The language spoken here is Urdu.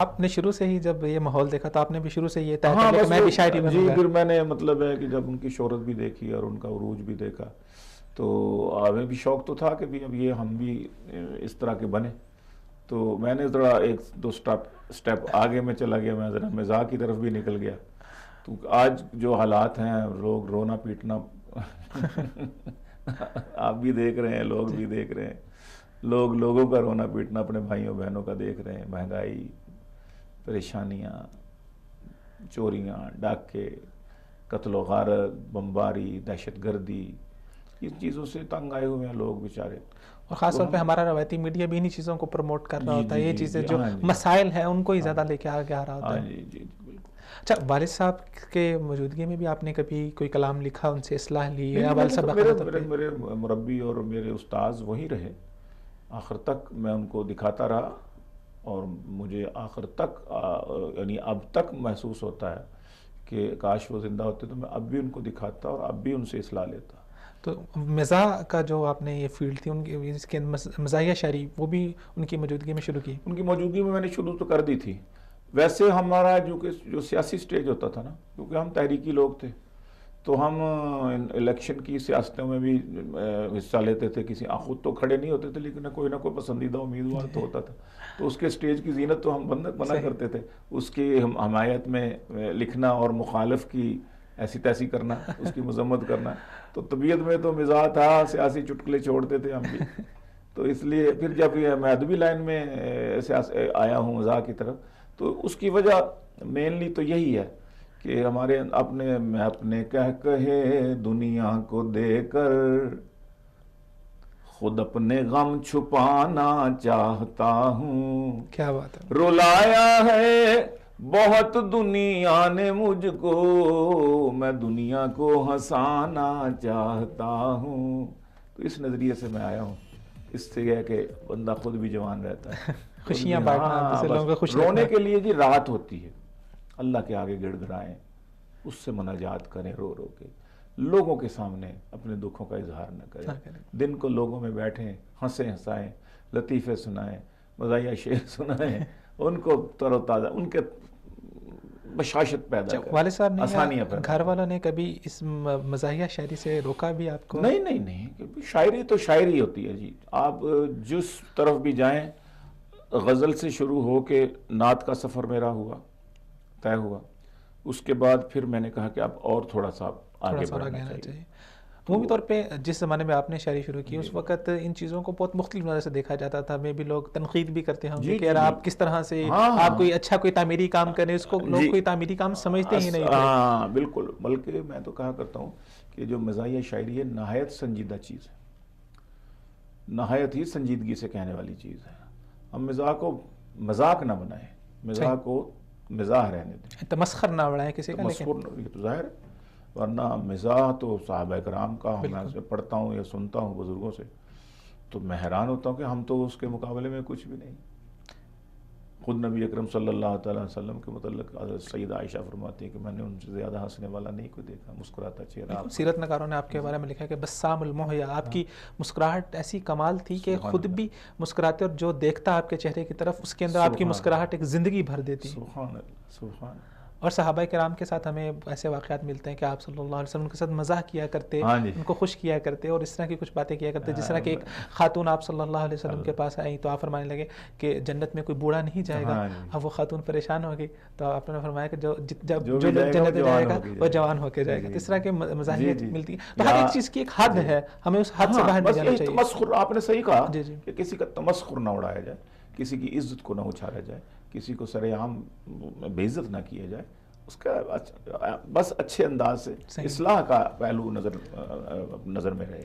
آپ نے شروع سے ہی جب یہ ماحول دیکھا تو آپ نے بھی شروع سے یہ طے ہاں کر لیا کہ بس میں بھی شاعری جی، بنوں گا؟ پھر میں نے مطلب ہے کہ جب ان کی شہرت بھی دیکھی اور ان کا عروج بھی دیکھا تو ہمیں بھی شوق تو تھا کہ بھی اب یہ ہم بھی اس طرح کے بنے. تو میں نے ذرا ایک دو سٹیپ آگے میں چلا گیا، میں ذرا مزاح کی طرف بھی نکل گیا. تو آج جو حالات ہیں، لوگ رونا پیٹنا آپ بھی دیکھ رہے ہیں، لوگ بھی دیکھ رہے ہیں، لوگوں کا رونا پیٹنا اپنے بھائیوں بہنوں کا دیکھ رہے ہیں. مہنگائی، پریشانیاں، چوریاں، ڈاکے، قتل و غارت، بمباری، دہشت گردی، ان چیزوں سے تنگ آئے ہوئے ہیں لوگ بیچارے. اور خاص طور پہ ہمارا روایتی میڈیا بھی انہی چیزوں کو پروموٹ کر رہا جی ہوتا ہے، جی یہ جی چیزیں جی، جو ہاں جی، مسائل ہیں ان کو ہی زیادہ لے کے آگے آ رہا ہوتا ہاں ہے. جی جی بالکل. اچھا، والد صاحب کے موجودگی میں بھی آپ نے کبھی کوئی کلام لکھا، ان سے اصلاح لی، یا والد صاحب باقاعدہ طور پہ؟ میرے مربی اور میرے استاذ وہی رہے آخر تک. میں ان کو دکھاتا رہا اور مجھے آخر تک یعنی اب تک محسوس ہوتا ہے کہ کاش وہ زندہ ہوتے تو میں اب بھی ان کو دکھاتا اور اب بھی ان سے اصلاح لیتا. تو مزاح کا جو آپ نے یہ فیلڈ تھی ان کی، اس کے مزاحیہ شاعری، وہ بھی ان کی موجودگی میں شروع کی؟ ان کی موجودگی میں نے شروع تو کر دی تھی. ویسے ہمارا جو سیاسی سٹیج ہوتا تھا نا، کیونکہ ہم تحریکی لوگ تھے تو ہم الیکشن کی سیاستوں میں بھی حصہ لیتے تھے. خود تو کھڑے نہیں ہوتے تھے لیکن کوئی نہ کوئی پسندیدہ امیدوار تو ہوتا تھا. تو اس کے سٹیج کی زینت تو ہم بنا کرتے تھے. اس کی حمایت میں لکھنا اور مخالف کی ایسی تیسی کرنا، اس کی مذمت کرنا. تو طبیعت میں تو مزاح تھا، سیاسی چٹکلے چھوڑتے تھے ہم بھی. تو اس لیے پھر جب میں ادبی لائن میں آیا ہوں مزاح کی طرف، تو اس کی وجہ مینلی تو یہی ہے کہ میں اپنے کہے دنیا کو دے کر خود اپنے غم چھپانا چاہتا ہوں. کیا بات ہے! رلایا ہے بہت دنیا نے مجھ کو، میں دنیا کو ہنسانا چاہتا ہوں. تو اس نظریے سے میں آیا ہوں. اس سے یہ ہے کہ بندہ خود بھی جوان رہتا ہے، خوشیاں بانٹنا، دوسرے لوگوں کو خوش رکھنا. رونے کے لیے جی رات ہوتی ہے، اللہ کے آگے گڑ گڑائیں، اس سے مناجات کریں رو رو کے. لوگوں کے سامنے اپنے دکھوں کا اظہار نہ کریں. دن کو لوگوں میں بیٹھیں، ہنسیں ہنسائیں، لطیفے سنائیں، مزاحیہ شعر سنائیں، ان کو تر و تازہ، ان کے بشاشت پیدا کریں. والد صاحب نے آسانیاں یا پیدا گھر والوں نے کبھی اس مزاحیہ شاعری سے روکا بھی آپ کو؟ نہیں. شاعری تو شاعری ہوتی ہے جی. آپ جس طرف بھی جائیں، غزل سے شروع ہو کے نعت کا سفر میرا طے ہوا. اس کے بعد پھر میں نے کہا کہ اب اور تھوڑا سا آگے بڑھنا چاہیے. عمومی طور پہ جس زمانے میں آپ نے شاعری شروع کی، اس وقت ان چیزوں کو بہت مختلف نظر سے دیکھا جاتا تھا. میں بھی لوگ تنقید بھی کرتے ہوں گے کہ یار آپ کس طرح سے آپ کوئی اچھا کوئی تعمیری کام کریں، اس کو لوگ کوئی تعمیری کام سمجھتے ہی نہیں تھے. ہاں بالکل. بلکہ میں تو کہا کرتا ہوں کہ جو مزاحیہ شاعری ہے نہایت سنجیدہ چیز ہے، نہایت ہی سنجیدگی سے کہنے والی چیز ہے. ہم مزاح کو مذاق نہ بنائیں، مزاح کو مزاح رہنے دیں. تمسخر نہ بڑھائیں کسی کا. یہ تو ظاہر ہے، ورنہ مزاح تو صحابہ کرام کا میں پڑھتا ہوں یا سنتا ہوں بزرگوں سے تو میں حیران ہوتا ہوں کہ ہم تو اس کے مقابلے میں کچھ بھی نہیں. خود نبی اکرم صلی اللہ تعالیٰ علیہ وسلم کے متعلق حضرت سیدہ عائشہ فرماتی ہیں کہ میں نے ان سے زیادہ ہنسنے والا نہیں کوئی دیکھا، مسکراتا چہرہ. سیرت نگاروں نے آپ کے بارے میں لکھا کہ بسام المحیا، آپ کی مسکراہٹ ایسی کمال تھی کہ خود بھی مسکراتے اور جو دیکھتا آپ کے چہرے کی طرف اس کے اندر آپ کی مسکراہٹ ایک زندگی بھر دیتی. سبحان اللہ، سبحان اللہ. اور صحابہ کرام کے ساتھ ہمیں ایسے واقعات ملتے ہیں کہ آپ صلی اللہ علیہ وسلم کے ساتھ مزاح کیا کرتے، ان کو خوش کیا کرتے اور اس طرح کی کچھ باتیں کیا کرتے. جس طرح کہ ایک خاتون آپ صلی اللہ علیہ وسلم کے پاس آئی تو آپ فرمانے لگے کہ جنت میں کوئی بوڑھا نہیں جائے گا. اب وہ خاتون پریشان ہو گئی تو آپ نے فرمایا کہ جو جنت میں جائے گا وہ جوان ہو کے جائے گا. اس طرح کے مزاحیت ملتی ہے. تو ہر ایک چیز کی ایک حد ہے، ہمیں اس حد سے باہر نہیں جانا چاہیے. تمسخر، آپ نے صحیح کہا کہ کسی کا تمسخر نہ اڑایا جائے، کسی کی عزت کو نہ اچھالا جائے، کسی کو سر عام بے عزت نہ کیا جائے. اس کا بس اچھے انداز سے اصلاح کا پہلو نظر میں رہے.